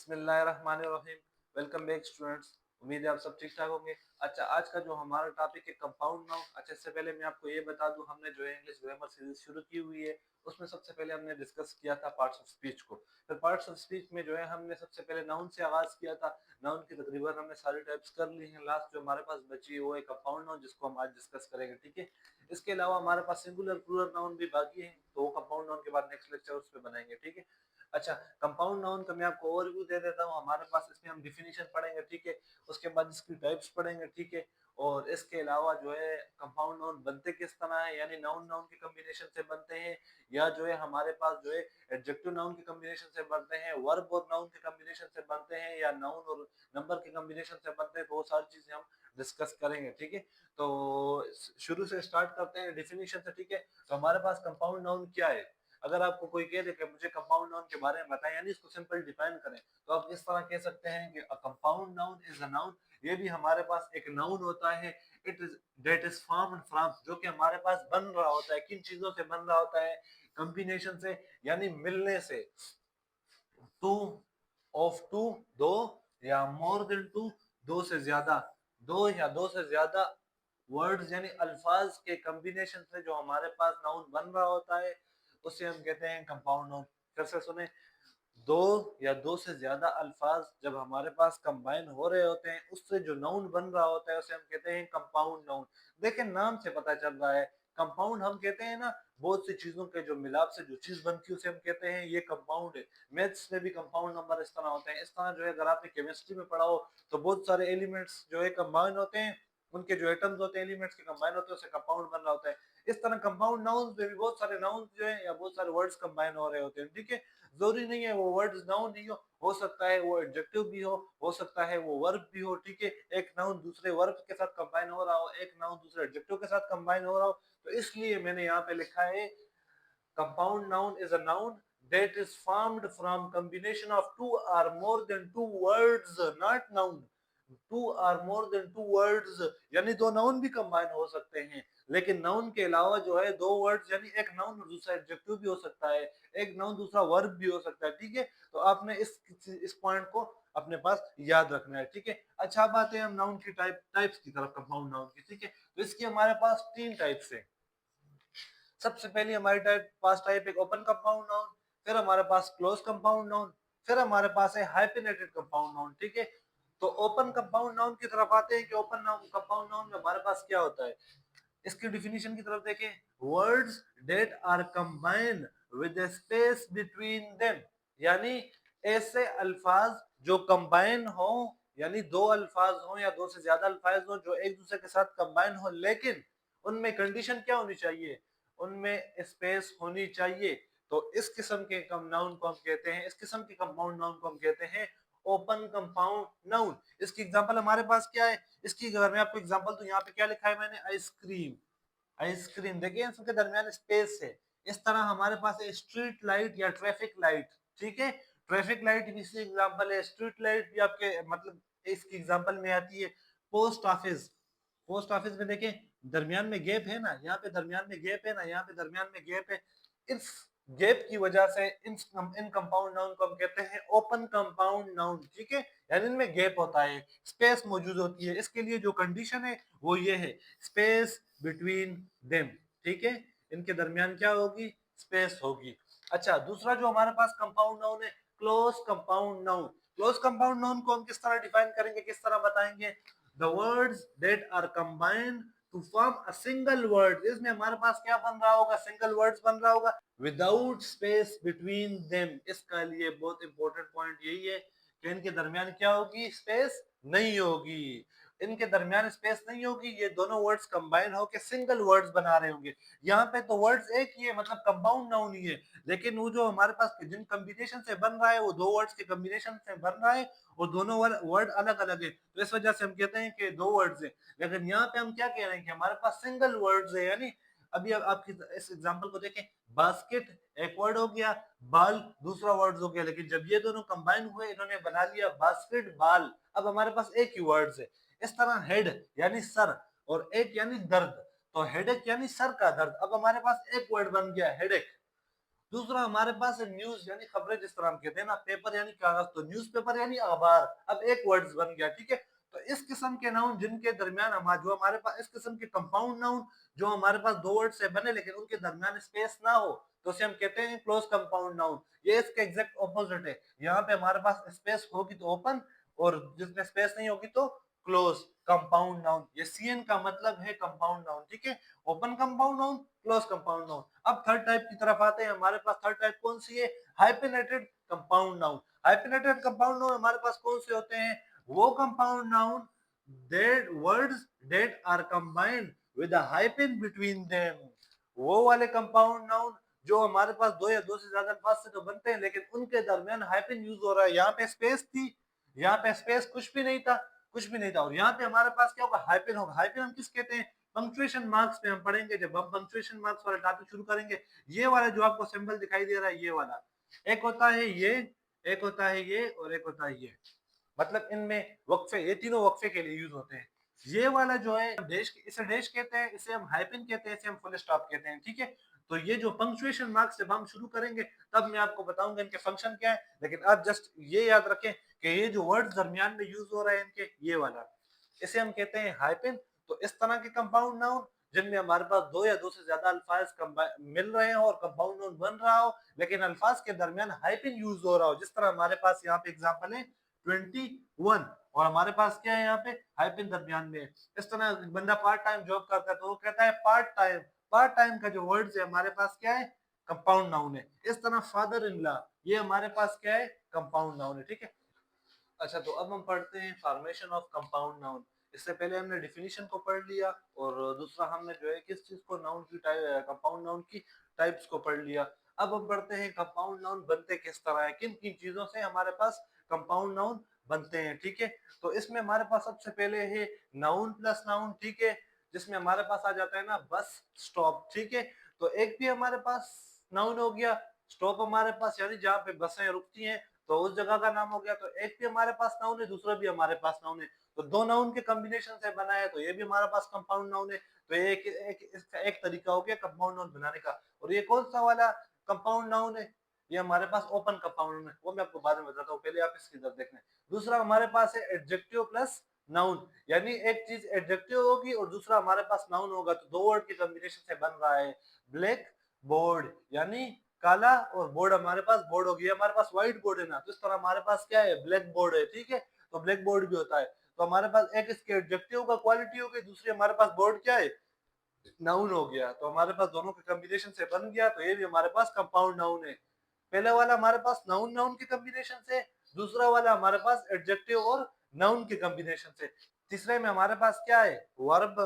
बिस्मिल्लाहिर्रहमानिर्रहीम। Welcome back students. उम्मीद है आप सब ठीक ठाक होंगे। अच्छा, आज का जो हमारा टॉपिक है कंपाउंड नाउन। अच्छा, इससे पहले मैं आपको ये बता दूं, हमने जो है इंग्लिश ग्रामर सीरीज शुरू की हुई है। उसमें सबसे पहले हमने डिस्कस किया था पार्ट्स ऑफ स्पीच को। फिर पार्ट्स ऑफ स्पीच में जो है हमने सबसे पहले नाउन से आगाज किया था। नाउन की तकरीबन हमने सारी टाइप्स कर ली हैं। लास्ट जो हमारे पास बची है वो है कंपाउंड नाउन, जिसको हम आज डिस्कस करेंगे। ठीक है, इसके अलावा हमारे पास सिंगुलर प्लूरल नाउन भी बाकी है, तो वो कंपाउंड नाउन के बाद नेक्स्ट लेक्चर उस पर बनाएंगे। ठीक है। अच्छा, कंपाउंड नाउन का मैं आपको ओवरव्यू दे देता हूँ। हमारे पास इसमें हम डिफिनीशन पढ़ेंगे, ठीक है। उसके बाद इसकी टाइप्स पढ़ेंगे, ठीक है। और इसके अलावा जो है कंपाउंड नाउन बनते किस तरह है, यानी नाउन नाउन के कॉम्बिनेशन से बनते हैं, या जो है हमारे पास जो है एडजेक्टिव नाउन के कॉम्बिनेशन से बनते हैं, वर्ब और नाउन के कॉम्बिनेशन से बनते हैं, या नाउन और नंबर के कॉम्बिनेशन से बनते हैं। तो वो सारी चीजें हम डिस्कस करेंगे, ठीक है। तो शुरू से स्टार्ट करते हैं डिफिनीशन से, ठीक है। तो हमारे पास कंपाउंड नाउन क्या है। अगर आपको कोई कह दे कि मुझे कंपाउंड नाउन के बारे में बताएं, यानी इसको सिंपल डिफाइन करें, तो आप इस तरह कह सकते हैं कि a compound noun is a noun. ये भी हमारे पास एक नाउन होता है। It is that is formed from, जो कि हमारे पास बन रहा होता है। किन चीजों से बन रहा होता है? कॉम्बिनेशन से, यानी मिलने से। टू, ऑफ टू, दो, या मोर देन टू, दो से ज्यादा। दो या दो से ज्यादा वर्ड्स यानी अल्फाज के कॉम्बिनेशन से जो हमारे पास नाउन बन रहा होता है, उसे हम कहते हैं कंपाउंड नाउन। फिर से सुने, दो या दो से ज्यादा अल्फाज जब हमारे पास कंबाइन हो रहे होते हैं, उससे जो नाउन बन रहा होता है उसे हम कहते हैं कंपाउंड नाउन। देखिए, नाम से पता चल रहा है। कंपाउंड हम कहते हैं ना, बहुत सी चीजों के जो मिलाप से जो चीज बनती है उसे हम कहते हैं ये कंपाउंड है। मैथ्स में भी कंपाउंड नंबर इस तरह होते हैं। इस तरह जो है, अगर आपने केमिस्ट्री में पढ़ा हो, तो बहुत सारे एलिमेंट्स जो है कंबाइन होते हैं, उनके जो एटम्स होते हैं एलिमेंट्स के कंबाइन होते हैं, उससे कंपाउंड बन रहा होता है। इस तरह कंपाउंड नाउन्स में भी बहुत सारे नाउन्स जो है या बहुत सारे वर्ड्स कंबाइन हो रहे होते हैं, ठीक है। जरूरी नहीं है वो वर्ड्स नाउन ही हो सकता है वो एडजेक्टिव भी हो सकता है वो वर्ब भी हो, ठीक है। एक नाउन दूसरे वर्ब के साथ कंबाइन हो रहा हो, एक नाउन दूसरे एडजेक्टिव के साथ कंबाइन हो रहा हो। तो इसलिए मैंने यहाँ पे लिखा है compound noun is a noun that is formed from combination of two or more than two words, not noun। Two or more than two words, यानी दो नाउन भी कंबाइन हो सकते हैं, लेकिन नाउन के अलावा जो है दो वर्ड्स, यानी एक नाउन और दूसरा एडजेक्टिव भी हो सकता है, एक नाउन दूसरा वर्ब भी हो सकता है, ठीक है। तो आपने इस पॉइंट को अपने पास याद रखना है, ठीक है। अच्छा, अब आते हैं हम नाउन की टाइप्स की तरफ, कंपाउंड नाउन की, ठीक है। तो इसकी हमारे पास तीन टाइप्स है। सबसे पहली हमारे पास टाइप एक ओपन कंपाउंड नाउन, फिर हमारे पास क्लोज कंपाउंड नाउन, फिर हमारे पास है हाइफिनेटेड कंपाउंड नाउन, ठीक है। तो ओपन कंपाउंड नाउन की तरफ आते हैं कि ओपन कंपाउंड नाउन में हमारे पास क्या होता है। इसकी डिफिनीशन की तरफ देखें, words that are combined with space between them, यानी ऐसे अल्फाज जो कंबाइन हो, यानी दो अल्फाज हो या दो से ज्यादा अल्फाज हो जो एक दूसरे के साथ कंबाइन हो, लेकिन उनमें कंडीशन क्या होनी चाहिए, उनमें स्पेस होनी चाहिए। तो इस किस्म के नाउन को हम कहते हैं, इस किस्म के कंपाउंड नाउन को हम कहते हैं ओपन कंपाउंड नाउन। इसकी एग्जांपल हमारे पास क्या है, इसकी अगर मैं आपको एग्जांपल तो यहाँ पे क्या लिखा है मैंने, आइसक्रीम। आइसक्रीम, देखिए इनके दरमियान स्पेस है। इस तरह हमारे पास है स्ट्रीट लाइट या ट्रैफिक लाइट, ठीक है। ट्रैफिक लाइट भी इसकी एग्जांपल है, स्ट्रीट लाइट भी आपके मतलब इसकी एग्जांपल में आती है। पोस्ट ऑफिस, पोस्ट ऑफिस में देखें दरमियान में गैप है ना, यहाँ पे दरमियान में गैप है ना, यहाँ पे दरमियान में गैप है। इस गैप की वजह से इन कंपाउंड नाउन को हम कहते हैं ओपन कंपाउंड नाउन, ठीक है। यानी इनमें गैप होता है, स्पेस मौजूद होती है। इसके लिए जो कंडीशन है वो ये है, स्पेस बिटवीन देम, ठीक है। इनके दरमियान क्या होगी, स्पेस होगी। अच्छा, दूसरा जो हमारे पास कंपाउंड नाउन है, close compound noun. Close compound noun को हम किस तरह डिफाइन करेंगे, किस तरह बताएंगे, the words that are combined to form a single word। इसमें हमारे पास क्या बन रहा होगा, सिंगल वर्ड्स बन रहा होगा, विदाउट स्पेस बिटवीन देम। इसका लिए बहुत इंपॉर्टेंट पॉइंट यही है कि इनके दरमियान क्या होगी, स्पेस नहीं होगी। इनके दरमियान स्पेस नहीं होगी, ये दोनों वर्ड्स कंबाइन होकर सिंगल वर्ड्स बना रहे होंगे। यहाँ पे तो वर्ड्स एक ही है, मतलब कंपाउंड नाउन ही है, लेकिन वो जो हमारे पास जिन कॉम्बिनेशन से बन रहा है वो दो वर्ड्स के कॉम्बिनेशन से बन रहा है, और दोनों वर्ड अलग अलग है। तो इस वजह से हम कहते हैं कि दो वर्ड्स है। लेकिन यहाँ पे हम क्या कह रहे हैं कि हमारे पास सिंगल वर्ड्स है, यानी अभी आपकी इस एग्जांपल को देखें, बास्केट एक वर्ड हो गया, बाल दूसरा वर्ड हो गया, लेकिन जब ये दोनों कंबाइन हुए इन्होंने बना लिया बास्केट बाल। अब हमारे पास एक ही वर्ड्स है। इस तरह हेड यानी सर, और एक यानी दर्द, तो हेडेक यानी सर का दर्द। अब हमारे पास एक वर्ड बन गया हेडेक, दूसरा हमारे पास है न्यूज यानी खबरें, जिस तरह हम कहते हैं ना पेपर यानी कागज, तो न्यूज़पेपर यानी अखबार। अब एक वर्ड्स बन गया, ठीक है। तो इस किस्म के नाउन जिनके दरमियान जो हमारे पास इस किस्म के कंपाउंड नाउन जो हमारे पास दो वर्ड से बने लेकिन उनके दरमियान स्पेस ना हो, तो उसे हम कहते हैं क्लोज कंपाउंड नाउन। ये इसके एग्जैक्ट ऑपोजिट है। यहाँ पे हमारे पास स्पेस होगी तो ओपन, और जिसमें स्पेस नहीं होगी तो क्लोज कंपाउंड नाउन। ये सीएन का मतलब है कंपाउंड नाउन, ठीक है। Open compound noun, close compound noun. अब थर्ड टाइप की तरफ आते हैं। हमारे पास थर्ड टाइप कौन सी है? हाइफेनेटेड कंपाउंड नाउन। हाइफेनेटेड कंपाउंड नाउन हमारे पास कौन से होते हैं? वो compound noun that words that are combined with a hyphen between them। वो वाले कंपाउंड नाउन जो हमारे पास दो या दो से ज्यादा अल्फाज से तो बनते हैं लेकिन उनके दरमियान हाइपन यूज हो रहा है। यहाँ पे स्पेस थी, यहाँ पे स्पेस कुछ भी नहीं था, कुछ भी नहीं था, और यहाँ पे हमारे पास क्या होगा? हाइपन होगा। हाइपन हम किस कहते हैं? पंक्चुएशन मार्क्स पे हम पढ़ेंगे, जब हम पंक्चुएशन मार्क्स वाला टॉपिक शुरू करेंगे। ये वाला जो आपको सिंबल दिखाई दे रहा है, ये वाला एक होता है ये, एक होता है ये, और एक होता है ये। मतलब इनमें वक्फे, ये तीनों वक्फे के लिए यूज होते हैं। ये वाला जो है डैश, इसे डैश कहते हैं, इसे हम हाइपन कहते हैं, इसे हम फुल स्टॉप कहते हैं, ठीक है। तो ये जो पंक्चुएशन मार्क्स जब हम शुरू करेंगे तब मैं आपको बताऊंगा इनके फंक्शन क्या है, लेकिन आप जस्ट ये याद रखें कि ये जो वर्ड्स दरमियान में यूज हो रहा है इनके, ये वाला, इसे हम कहते हैं हाइपन। तो इस तरह के कंपाउंड नाउन जिनमें हमारे पास दो या दो से ज्यादा अल्फाज मिल रहे हो और कंपाउंड नाउन बन रहा हो, लेकिन अल्फाज के दरमियान हाइपन यूज हो रहा हो, जिस तरह हमारे पास यहाँ पे एग्जांपल है 21, और हमारे पास क्या है यहाँ पे? हाइपन दरमियान में। इस तरह बंदा पार्ट टाइम जॉब करता है तो वो कहता है पार्ट टाइम। पार्ट टाइम का जो वर्ड है हमारे पास क्या है? कंपाउंड नाउन है। इस तरह फादर इन लॉ, ये हमारे पास क्या है? कंपाउंड नाउन है, ठीक है। अच्छा, तो अब हम पढ़ते हैं फॉर्मेशन ऑफ कंपाउंड नाउन। इससे पहले हमने डिफिनीशन को पढ़ लिया, और दूसरा हमने जो है किस चीज को, नाउन की टाइप, कंपाउंड नाउन की टाइप्स को पढ़ लिया। अब हम पढ़ते हैं कंपाउंड नाउन बनते किस तरह है, किन किन चीजों से हमारे पास कंपाउंड नाउन बनते हैं, ठीक है। तो इसमें हमारे पास सबसे पहले है नाउन प्लस नाउन, ठीक है, जिसमें हमारे पास आ जाता है ना बस स्टॉप, ठीक है। तो एक भी हमारे पास नाउन हो गया, स्टॉप हमारे पास यानी जहाँ पे बसें रुकती हैं तो उस जगह का नाम हो गया। तो एक भी हमारे पास नाउन है, दूसरा भी हमारे पास नाउन है, तो दो नाउन के कॉम्बिनेशन से बना है, तो ये भी हमारे पास कंपाउंड नाउन है। तो ये इसका एक तरीका हो गया कंपाउंड नाउन बनाने का। और ये कौन सा वाला कंपाउंड नाउन है? ये हमारे पास ओपन कंपाउंड नाउन है, वो मैं आपको बाद में बताता हूँ, पहले आप इसकी तरफ देखना। दूसरा हमारे पास है एडजेक्टिव प्लस नाउन, यानी एक चीज एडजेक्टिव होगी और दूसरा हमारे पास नाउन होगा, तो दो वर्ड के कॉम्बिनेशन से बन रहा है। ब्लैक बोर्ड यानी काला, और बोर्ड हमारे पास बोर्ड हो गया, हमारे पास व्हाइट बोर्ड है ना, तो इस तरह हमारे पास क्या है? ब्लैक बोर्ड है, ठीक है। तो ब्लैक बोर्ड भी होता है। तो हमारे पास एक इसके एडजेक्टिव का क्वालिटी हो गई, दूसरी हमारे पास बोर्ड क्या है? नाउन हो गया। तो हमारे पास दोनों के कॉम्बिनेशन से बन गया, तो ये भी हमारे पास कंपाउंड नाउन है। पहले वाला हमारे पास नाउन नाउन के कॉम्बिनेशन से, दूसरा वाला हमारे पास एडजेक्टिव और नाउन के कॉम्बिनेशन से। तीसरे में हमारे पास क्या है? वर्ब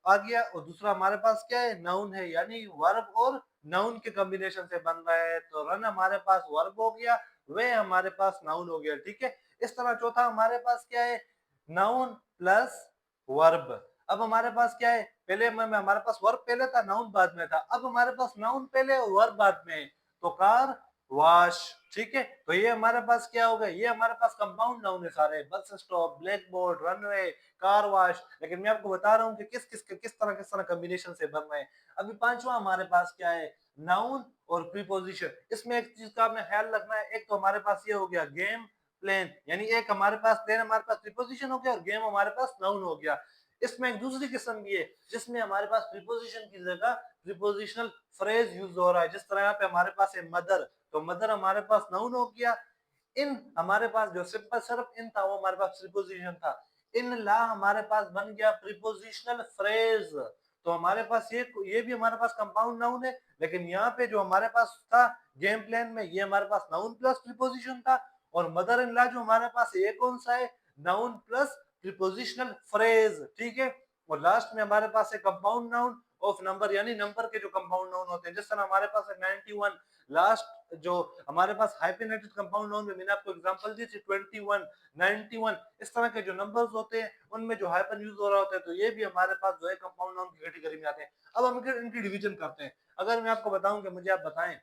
आ गया, और दूसरा हमारे पास क्या है? नाउन है, यानी वर्ब और नाउन के कॉम्बिनेशन से बन रहा है। तो रन हमारे पास वर्ब हो गया, वे हमारे पास नाउन हो गया, ठीक है। इस तरह चौथा हमारे पास क्या है? Noun plus verb. अब हमारे पास क्या है? पहले में हमारे पास वर्ब पहले था, नाउन बाद में था। अब हमारे पास नाउन पहले और वर्ब बाद में है। तो कार वाश, ठीक है। तो ये हमारे पास क्या हो गया? ये हमारे पास कंपाउंड नाउन है सारे, bus stop, black board, runway, car wash. लेकिन मैं आपको बता रहा हूँ कि किस तरह कॉम्बिनेशन से बन रहे हैं। अभी पांचवा हमारे पास क्या है? नाउन और प्रीपोजिशन। इसमें एक चीज का आपने ख्याल रखना है, एक तो हमारे पास ये हो गया गेम प्लेन, यानी एक हमारे पास प्लेन हमारे पास प्रीपोजिशन हो गया और गेम हमारे पास नाउन हो गया। इसमें एक दूसरी किस्म भी है जिसमें हमारे पास प्रीपोजिशन की जगह प्रीपोजिशनल फ्रेज यूज हो रहा है। जिस तरह यहाँ पे हमारे पास है मदर, तो मदर हमारे पास नाउन हो गया। इन हमारे पास जो सिंपल सिर्फ इन था वो हमारे पास प्रीपोजिशन था। इन ला हमारे पास बन गया प्रीपोजिशनल फ्रेज। तो हमारे पास ये भी हमारे पास कंपाउंड नाउन है, लेकिन यहाँ पे जो हमारे पास था गेम प्लान में, ये हमारे पास नाउन प्लस प्रीपोजिशन था। और मदर इन लॉ जो हमारे पास ये कौन सा है? नाउन प्लस प्रीपोजिशनल फ्रेज, ठीक है। और लास्ट में हमारे पास है कंपाउंड नाउन ऑफ नंबर, यानी नंबर के जो कंपाउंड नाउन होते हैं। जिस तरह हमारे पास है 91, लास्ट जो हमारे पास हाइफेनेटेड कंपाउंड नाउन में मैंने आपको एग्जांपल दी थी 21, 91, इस तरह के जो नंबर्स होते हैं उनमें जो हाइफन यूज हो रहा होता है, तो ये भी हमारे पास जो है कंपाउंड नाउन की कैटेगरी में आते हैं। अब हम इनकी डिवीजन करते हैं। अगर मैं आपको बताऊं कि मुझे आप बताएं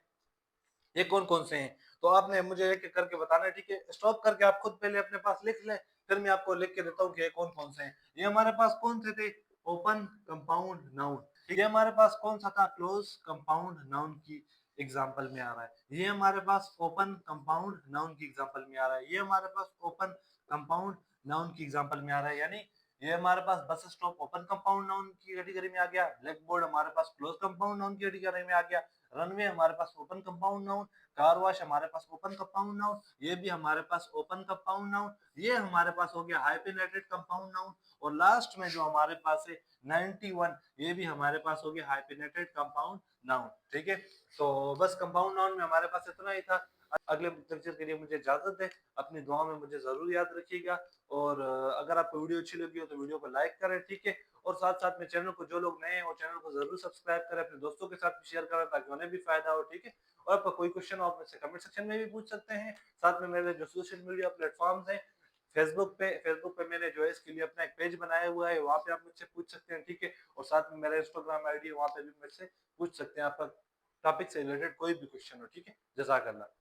ये कौन कौन से हैं, तो आपने मुझे एक एक करके बताना है, ठीक है। स्टॉप करके आप खुद पहले अपने पास लिख लें, फिर मैं आपको लिख के देता हूँ कि ये कौन कौन से हैं। ये हमारे पास कौन से थे? Open compound noun. ये हमारे पास कौन सा था? क्लोज कंपाउंड नाउन की एग्जाम्पल में आ रहा है, ये हमारे पास ओपन कंपाउंड नाउन की एग्जाम्पल में आ रहा है, ये हमारे पास ओपन कंपाउंड नाउन की एग्जाम्पल में आ रहा है, यानी ये हमारे पास bus stop open compound noun की कैटेगरी में आ गया, ब्लैक बोर्ड हमारे पास क्लोज कंपाउंड नाउन की कैटेगरी में आ गया, रनवे हमारे पास open compound noun, car wash हमारे पास ओपन कंपाउंड नाउन, ये भी हमारे पास ओपन कंपाउंड नाउन, ये हमारे पास हो गया हाइफेनेटेड कंपाउंड नाउन, और लास्ट में जो हमारे पास है 91, ये भी हमारे पास हो गया हाइफेनेटेड कंपाउंड नाउन। ठीक है, तो बस कंपाउंड नाउन में हमारे पास इतना ही था। अगले लेक्चर के लिए मुझे इजाजत है, अपनी दुआ में मुझे जरूर याद रखिएगा, और अगर आपको वीडियो अच्छी लगी हो तो वीडियो को लाइक करें, ठीक है, और साथ साथ में चैनल को, जो लोग नए हैं वो चैनल को जरूर सब्सक्राइब करें, अपने दोस्तों के साथ भी शेयर करें ताकि उन्हें भी फायदा हो। ठीक है, और आपका कोई क्वेश्चन हो आप मुझसे कमेंट सेक्शन में भी पूछ सकते हैं, साथ में मेरे जो सोशल मीडिया प्लेटफॉर्म्स हैं, फेसबुक पे मैंने जो है इसके लिए अपना एक पेज बनाया हुआ है, वहाँ पे आप मुझसे पूछ सकते हैं। ठीक है, और साथ में मेरा इंस्टाग्राम आईडी है, वहाँ पे भी मुझसे पूछ सकते हैं, आपका टॉपिक से रिलेटेड कोई भी क्वेश्चन हो। ठीक है, जज़ाकल्लाह।